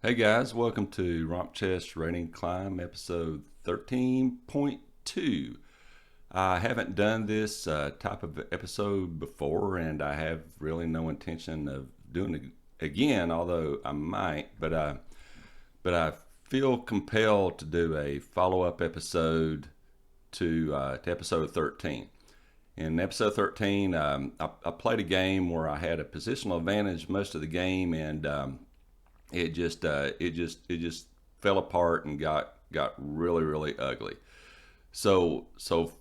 Hey guys, welcome to Romp Chess Rating Climb episode 13.2. I haven't done this type of episode before, and I have really no intention of doing it again, although I might. But I feel compelled to do a follow-up episode to episode 13. In episode 13, I played a game where I had a positional advantage most of the game, and it just fell apart and got really ugly. So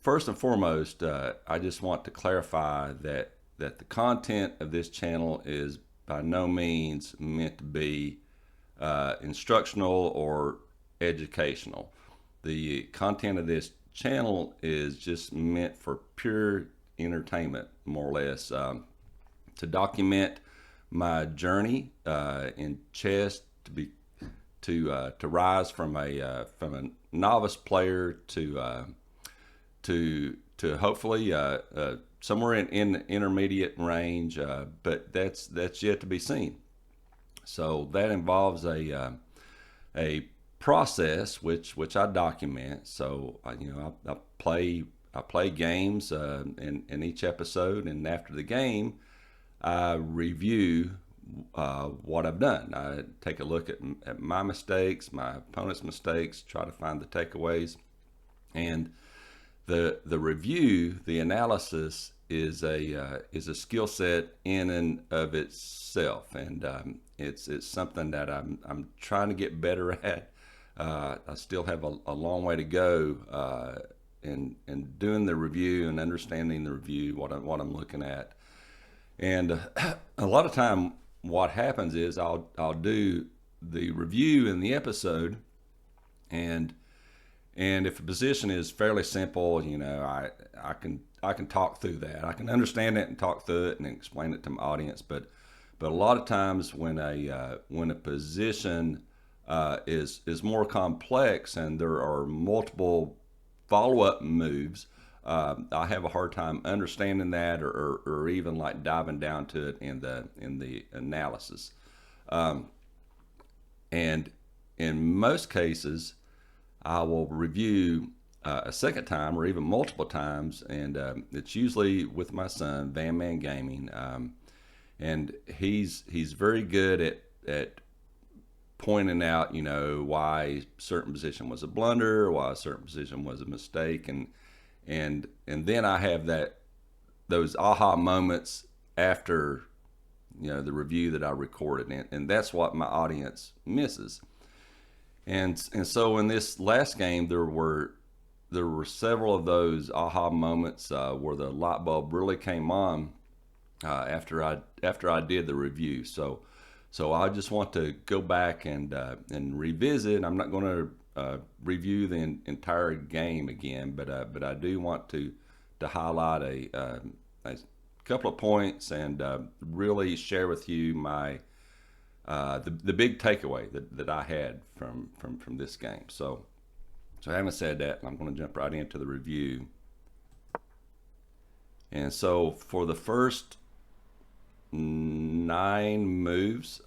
first and foremost, I just want to clarify that the content of this channel is by no means meant to be instructional or educational. The content of this channel is just meant for pure entertainment, more or less, to document my journey in chess to rise from a novice player to hopefully somewhere in intermediate range, but that's yet to be seen. So that involves a process which I document. So I play games in each episode, and after the game, I review what I've done. I take a look at my mistakes, my opponent's mistakes, try to find the takeaways, and the review, the analysis is a skill set in and of itself, and it's something that I'm trying to get better at. I still have a long way to go in doing the review and understanding the review, what I'm looking at. And a lot of time, what happens is I'll do the review in the episode, and if a position is fairly simple, I can talk through that. I can understand it and talk through it and explain it to my audience. But a lot of times when a position is more complex and there are multiple follow up moves, I have a hard time understanding that, or even like diving down to it in the analysis. And in most cases, I will review a second time or even multiple times, and it's usually with my son, Van Man Gaming, and he's very good at pointing out, why a certain position was a blunder, why a certain position was a mistake, and then I have those aha moments after the review that I recorded, and that's what my audience misses. And so in this last game, there were several of those aha moments where the light bulb really came on after I did the review. So I just want to go back and revisit. I'm not going to review the entire game again, but I do want to highlight a couple of points and really share with you my the big takeaway that I had from this game. So having said that, I'm going to jump right into the review. And so for the first 9 moves,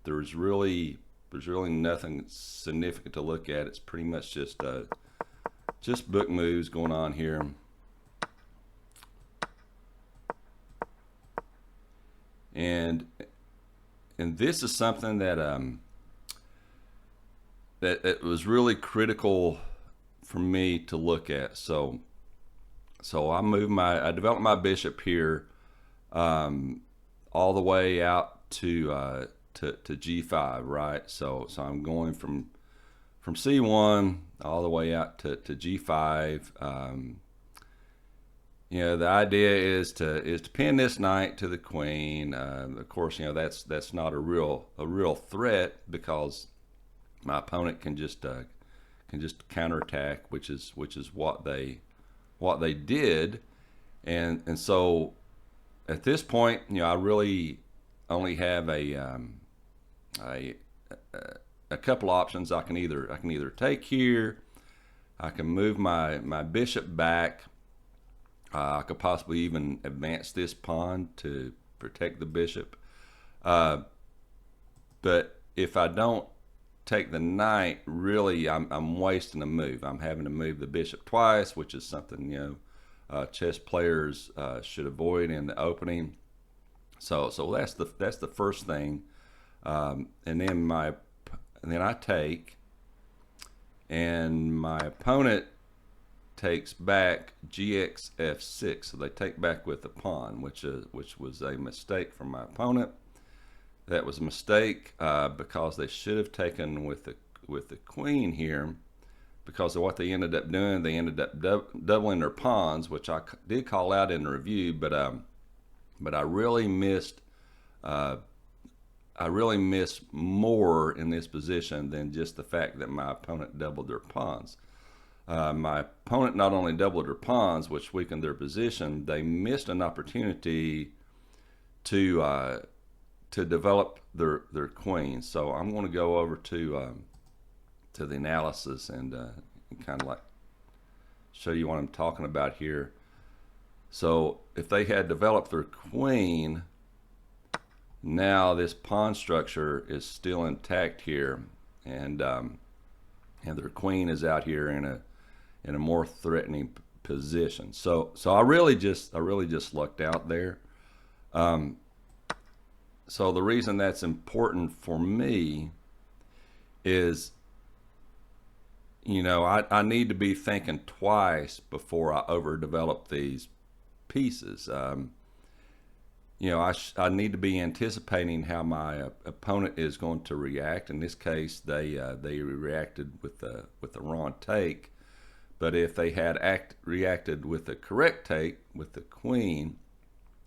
there's really nothing significant to look at. It's pretty much just book moves going on here. And this is something that that was really critical for me to look at. So I developed my bishop here, all the way out to g5, right? So I'm going from c1 all the way out to g5. The idea is to pin this knight to the queen. Of course, that's not a real threat, because my opponent can just counterattack, which is what they did. And so at this point, I really only have a couple options. I can either take here. I can move my bishop back. I could possibly even advance this pawn to protect the bishop. But if I don't take the knight, really I'm wasting a move. I'm having to move the bishop twice, which is something chess players should avoid in the opening. So that's the first thing, and then I take, and my opponent takes back gx f6. So they take back with the pawn, which was a mistake from my opponent. That was a mistake because they should have taken with the queen here, because of what they ended up doing. They ended up doubling their pawns, which I did call out in the review, but I really missed more in this position than just the fact that my opponent doubled their pawns. My opponent not only doubled their pawns, which weakened their position, they missed an opportunity to develop their queen. So I'm going to go over to the analysis and kind of like show you what I'm talking about here. So if they had developed their queen, now this pawn structure is still intact here, and their queen is out here in a more threatening position. So I really just lucked out there. So the reason that's important for me is, I need to be thinking twice before I overdevelop these pieces. I need to be anticipating how my opponent is going to react. In this case, they reacted with the wrong take. But if they had reacted with the correct take with the queen,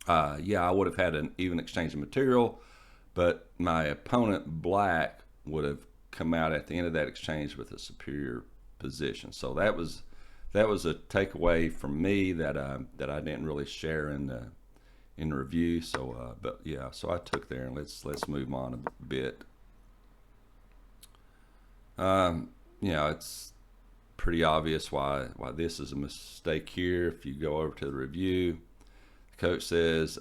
I would have had an even exchange of material, but my opponent black would have come out at the end of that exchange with a superior position. So that was a takeaway from me that I didn't really share in the review. So so I took there, and let's move on a bit. It's pretty obvious why this is a mistake here. If you go over to the review, coach says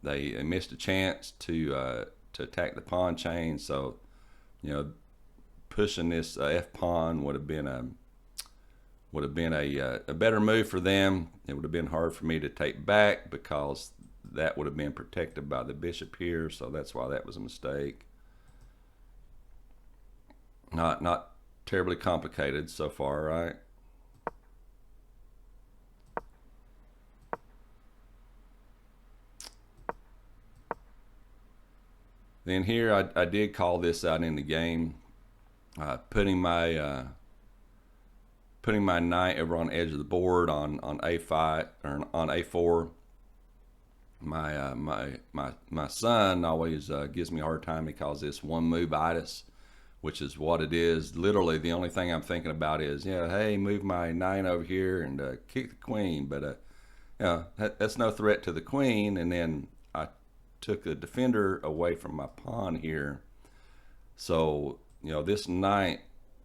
they missed a chance to attack the pawn chain. So, pushing this f pawn would have been a better move for them. It would have been hard for me to take back because that would have been protected by the bishop here. So that's why that was a mistake. Not terribly complicated so far, right? Then here I did call this out in the game, putting my knight over on the edge of the board on a5 or on a4. My son always gives me a hard time. He calls this one move itis, which is what it is. Literally, the only thing I'm thinking about is, hey, move my knight over here and kick the queen. But that's no threat to the queen. And then I took the defender away from my pawn here. So, this knight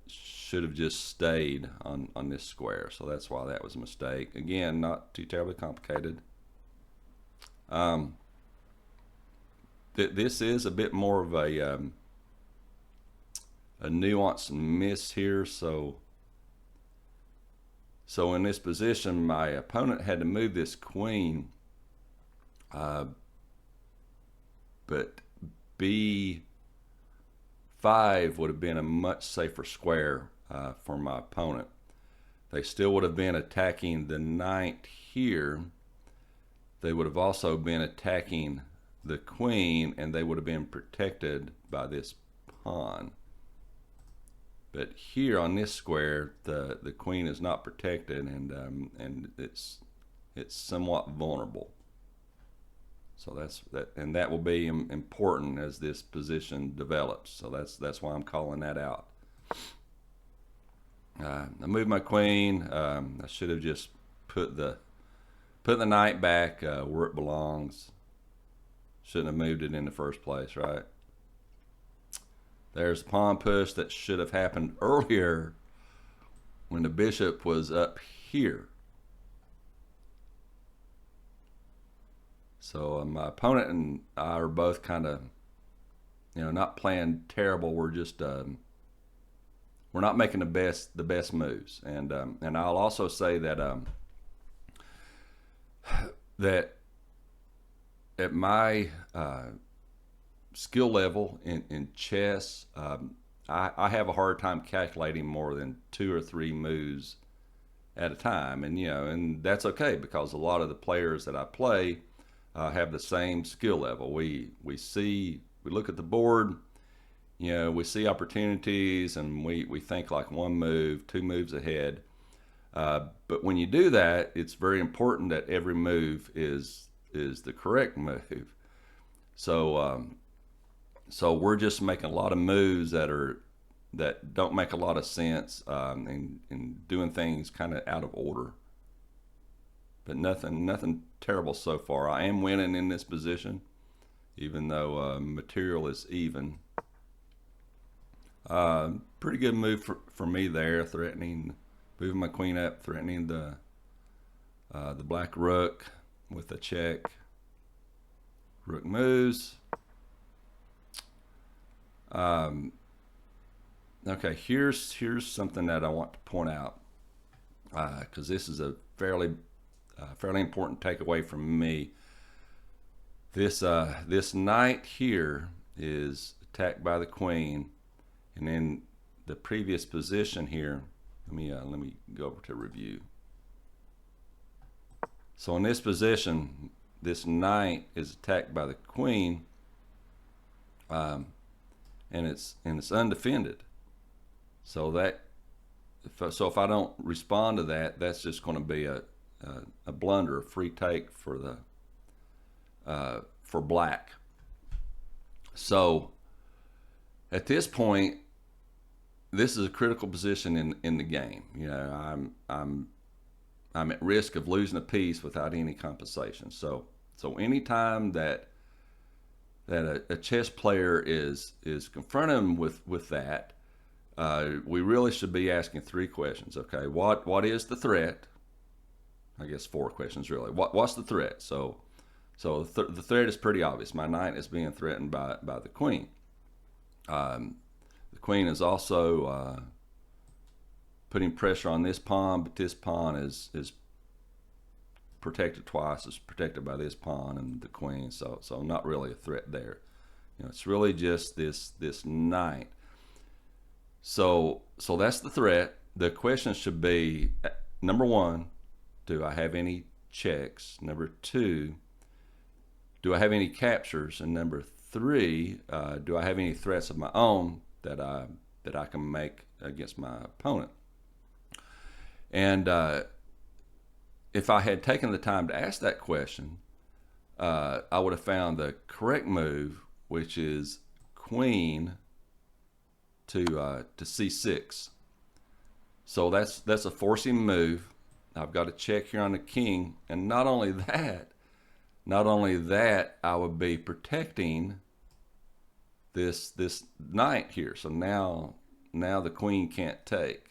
should have just stayed on this square. So that's why that was a mistake. Again, not too terribly complicated. This is a bit more of a nuanced miss here. So in this position, my opponent had to move this queen, but b5 would have been a much safer square for my opponent. They still would have been attacking the knight here. They would have also been attacking the queen, and they would have been protected by this pawn. But here on this square, the queen is not protected, and it's somewhat vulnerable. So that will be important as this position develops. So that's why I'm calling that out. I moved my queen. I should have just put the knight back where it belongs. Shouldn't have moved it in the first place, right? There's the pawn push that should have happened earlier when the bishop was up here. So my opponent and I are both kind of, not playing terrible. We're just we're not making the best moves. And I'll also say that that at my skill level in chess, I have a hard time calculating more than 2 or 3 moves at a time, and that's okay because a lot of the players that I play have the same skill level. We look at the board, we see opportunities, and we think like 1 move, 2 moves ahead. But when you do that, it's very important that every move is the correct move. So so we're just making a lot of moves that don't make a lot of sense, and doing things kind of out of order. But nothing terrible so far. I am winning in this position, even though material is even. Pretty good move for me there, moving my queen up, threatening the black rook with a check. Rook moves. Okay, here's something that I want to point out, because this is a fairly important takeaway from me. This knight here is attacked by the queen, and in the previous position here, let me go over to review. So in this position, this knight is attacked by the queen, and it's undefended. So if I don't respond to that, that's just going to be a blunder, a free take for black. So at this point, this is a critical position in the game. I'm at risk of losing a piece without any compensation. So anytime that a chess player is confronted with that, we really should be asking 3 questions. Okay, what is the threat? I guess 4 questions really. What's the threat? So the threat is pretty obvious. My knight is being threatened by the queen. The queen is also putting pressure on this pawn, but this pawn is protected twice. It's protected by this pawn and the queen, so not really a threat there. It's really just this knight. So that's the threat. The question should be, number 1, do I have any checks? Number 2, do I have any captures? And number 3, do I have any threats of my own that I can make against my opponent? And if I had taken the time to ask that question, I would have found the correct move, which is queen to c6. So that's a forcing move. I've got a check here on the king, and not only that, I would be protecting this knight here. So now the queen can't take.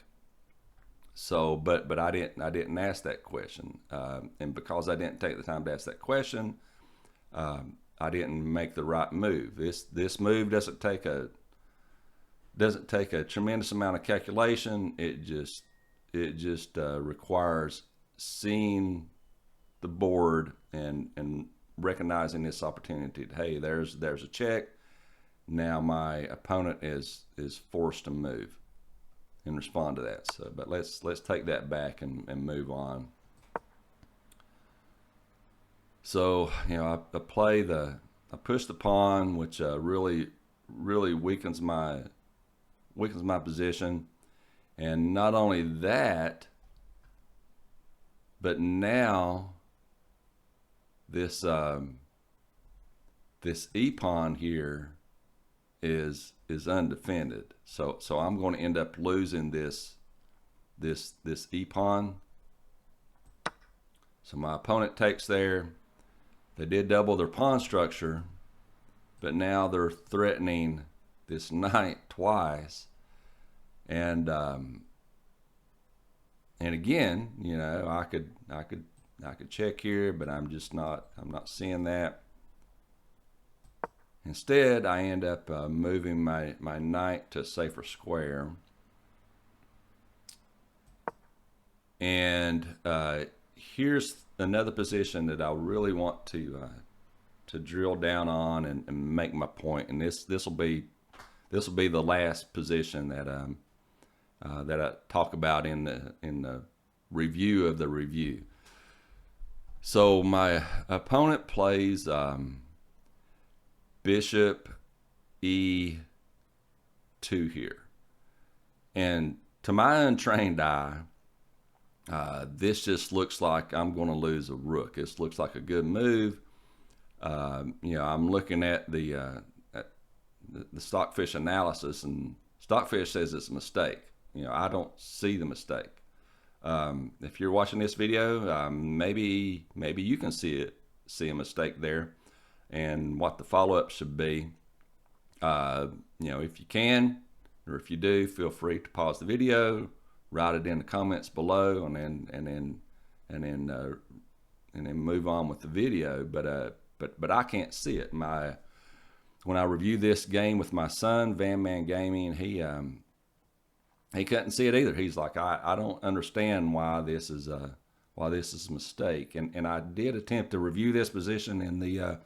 So, but I didn't ask that question, and because I didn't take the time to ask that question, I didn't make the right move. This move doesn't take a tremendous amount of calculation. It just requires seeing the board and recognizing this opportunity. Hey, there's a check. Now my opponent is forced to move and respond to that. So, but let's take that back and move on. So I push the pawn, which really weakens my position, and not only that, but now this e pawn here is undefended. So I'm going to end up losing this e pawn. So my opponent takes there. They did double their pawn structure, but now they're threatening this knight twice. And again, I could check here, but I'm not seeing that. Instead, I end up moving my knight to a safer square. And here's another position that I really want to drill down on and make my point. And this will be the last position that that I talk about in the review of the review. So my opponent plays Bishop E2 here, and to my untrained eye, this just looks like I'm going to lose a rook. This looks like a good move. I'm looking at the Stockfish analysis, and Stockfish says it's a mistake. I don't see the mistake. If you're watching this video, maybe you can see a mistake there, and what the follow-up should be. If you can, or if you do, feel free to pause the video, write it in the comments below, and then move on with the video. But I can't see it. When I reviewed this game with my son, Van Man Gaming, he couldn't see it either. He's like, I don't understand why this is a mistake. And I did attempt to review this position in the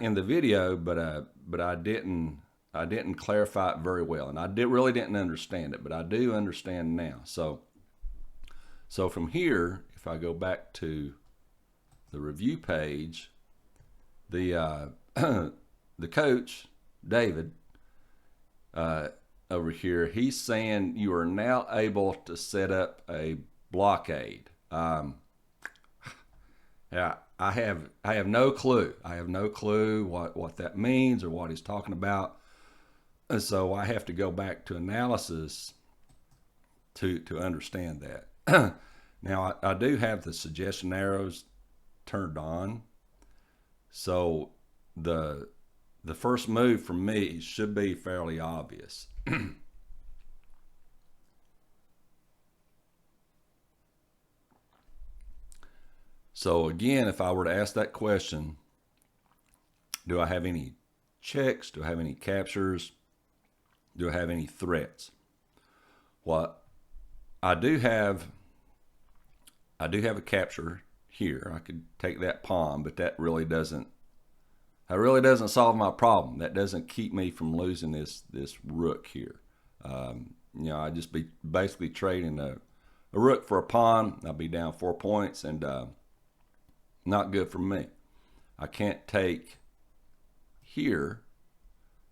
in the video, but I didn't clarify it very well, and I really didn't understand it, but I do understand now. So from here, if I go back to the review page, the the coach David over here, he's saying you are now able to set up a blockade. Yeah, I have no clue. I have no clue what that means or what he's talking about. And so I have to go back to analysis to understand that. Now I do have the suggestion arrows turned on. So the first move for me should be fairly obvious. So again, if I were to ask that question, do I have any checks? Do I have any captures? Do I have any threats? Well, I do have a capture here. I could take that pawn, but that really doesn't solve my problem. That doesn't keep me from losing this rook here. I'd just be basically trading a rook for a pawn. I'll be down 4 points, and not good for me. I can't take here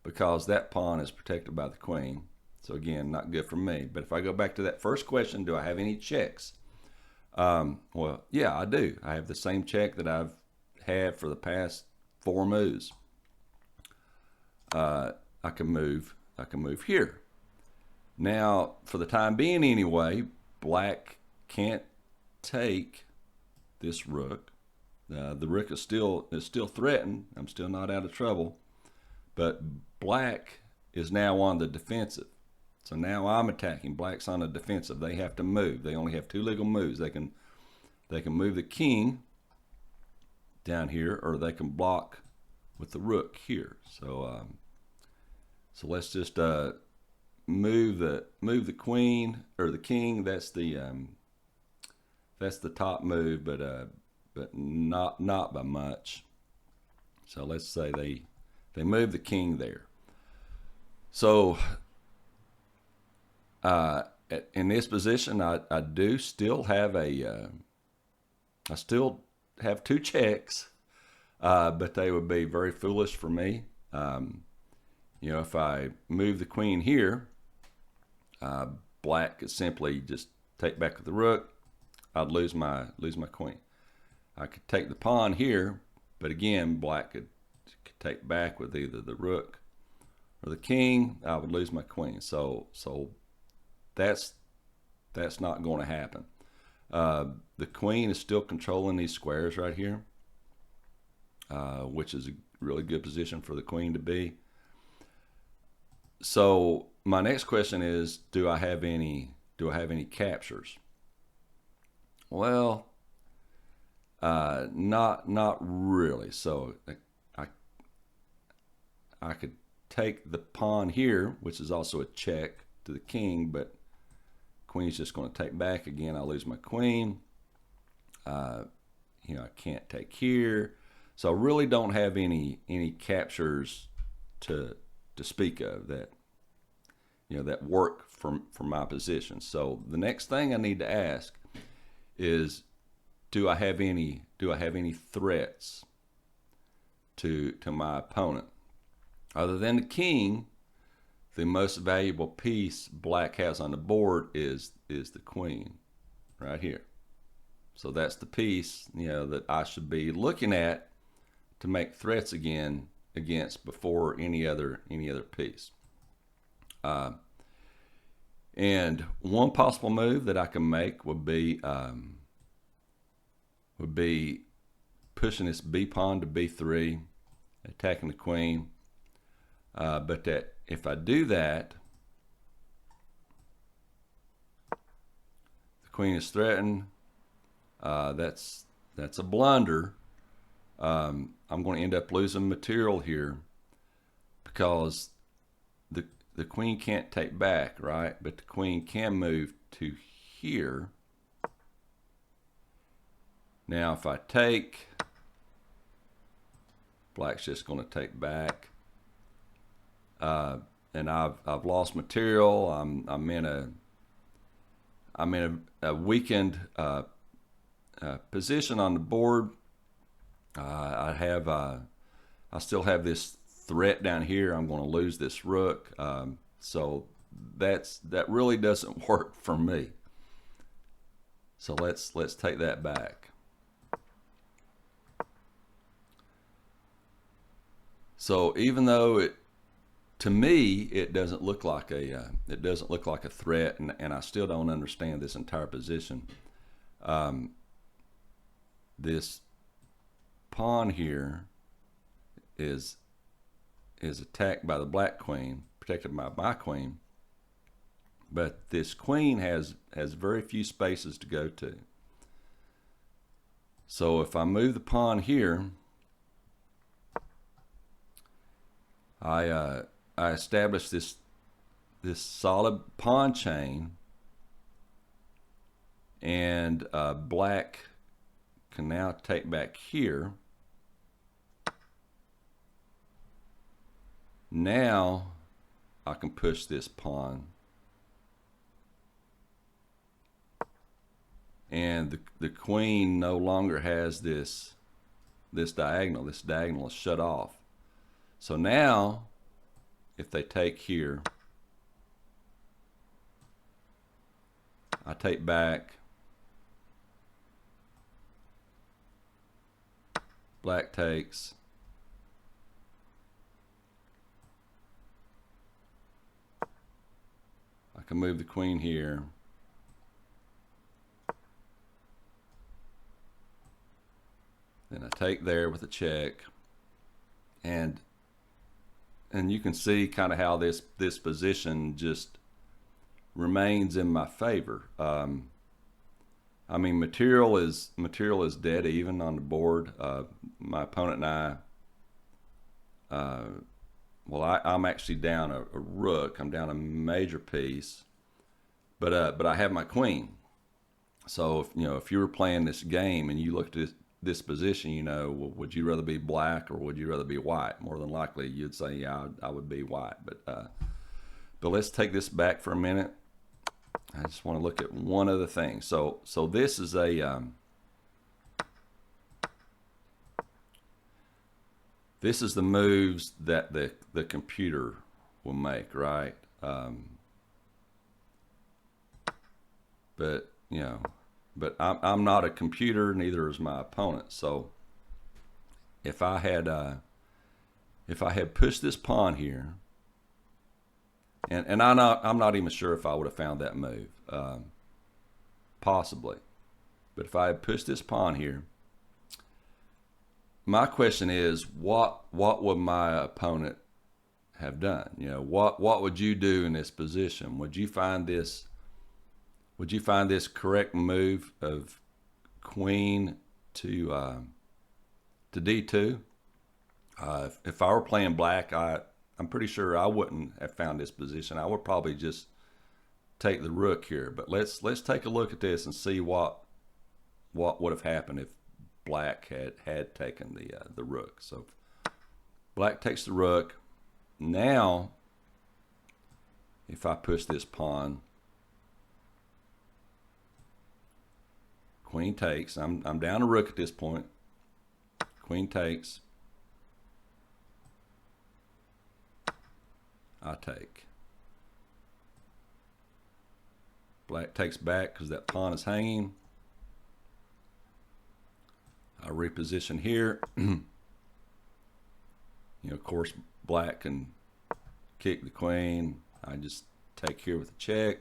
because that pawn is protected by the queen. So again, not good for me. But if I go back to that first question, do I have any checks? Well, yeah, I do. I have the same check that I've had for the past 4 moves. I can move here. Now, for the time being anyway, black can't take this rook. The rook is still threatened. I'm still not out of trouble, but black is now on the defensive. So now I'm attacking. Black's on the defensive. They have to move. They only have 2 legal moves. They can move the king down here, or they can block with the rook here. So let's just move the queen or the king. That's the top move, but not by much. So let's say they move the king there. So in this position, I do still have I still have 2 checks, but they would be very foolish for me. If I move the queen here, black could simply just take back with the rook. I'd lose my queen. I could take the pawn here, but again, black could take back with either the rook or the king. I would lose my queen. So that's not going to happen. The queen is still controlling these squares right here, which is a really good position for the queen to be. So my next question is, do I have any captures? Well, not really. So I could take the pawn here, which is also a check to the king, but queen's just going to take back again. I lose my queen. I can't take here, so I really don't have any captures to speak of that that work for my position. So the next thing I need to ask is, do I have any threats to my opponent other than the king? The most valuable piece black has on the board is the queen right here. So that's the piece that I should be looking at to make threats against before any other piece. And one possible move that I can make would be pushing this b pawn to b3, attacking the queen. But that if I do that, the queen is threatened. That's a blunder. I'm going to end up losing material here because the queen can't take back, right? But the queen can move to here. Now, if I take, black's just going to take back, and I've lost material. I'm in a weakened position on the board. I still have this threat down here. I'm going to lose this rook. So that really doesn't work for me. So let's take that back. So even though to me it doesn't look like a threat, and I still don't understand this entire position. This pawn here is attacked by the black queen, protected by my queen, but this queen has very few spaces to go to. So if I move the pawn here, I establish this solid pawn chain, and black can now take back here. Now I can push this pawn, and the queen no longer has this diagonal. This diagonal is shut off. So now if they take here, I take back, black takes, I can move the queen here, then I take there with a check, and you can see kind of how this position just remains in my favor. I mean, material is dead even on the board. My opponent and I, I'm actually down a rook. I'm down a major piece, but I have my queen. So if you were playing this game and you looked at this position, well, would you rather be black or would you rather be white? More than likely, you'd say, yeah, I would be white. But let's take this back for a minute. I just want to look at one other thing. So this is this is the moves that the computer will make, right? But I'm not a computer, neither is my opponent. So if I had pushed this pawn here, and I'm not even sure if I would have found that move, possibly. But if I had pushed this pawn here, my question is, what would my opponent have done? What would you do in this position? Would you find this correct move of queen to d2, If I were playing black, I'm pretty sure I wouldn't have found this position. I would probably just take the rook here. But let's take a look at this and see what would have happened if black had taken the rook. So black takes the rook. Now, if I push this pawn, queen takes. I'm down a rook at this point. Queen takes. I take. Black takes back because that pawn is hanging. I reposition here. Of course, black can kick the queen. I just take here with a check.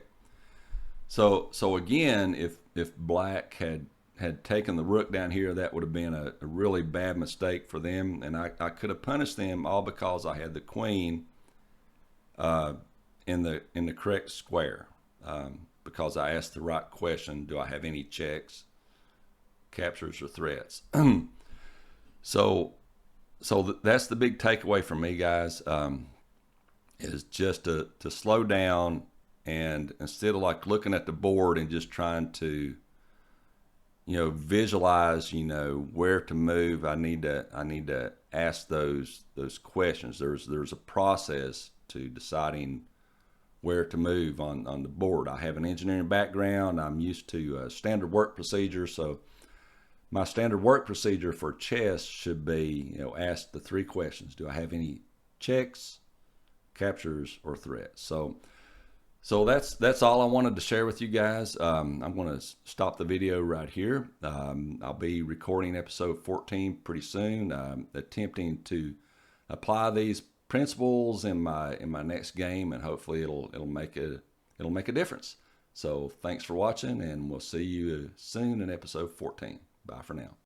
So again, if black had taken the rook down here, that would have been a really bad mistake for them, and I could have punished them all because I had the queen in the correct square, because I asked the right question: do I have any checks, captures, or threats? So that's the big takeaway for me, guys. Is just to slow down, and instead of like looking at the board and just trying to visualize where to move, I need to ask those questions. There's a process to deciding where to move on the board. I have an engineering background. I'm used to standard work procedures, so my standard work procedure for chess should be, ask the three questions: do I have any checks, captures, or threats? So that's all I wanted to share with you guys. I'm going to stop the video right here. I'll be recording episode 14 pretty soon, attempting to apply these principles in my next game, and hopefully it'll make a difference. So thanks for watching, and we'll see you soon in episode 14. Bye for now.